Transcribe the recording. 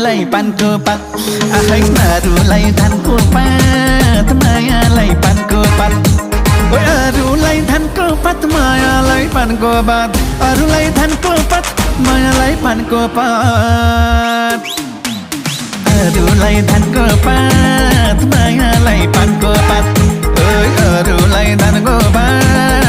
मायालाई पानको पात अरूलाई धानको पात मायालाई पानको पात अरूलाई धानको पात मायालाई पानको पात अरूलाई धानको पात मायालाई पानको पात अरूलाई धानको पात मायालाई पानको पात अरूलाई धानको पात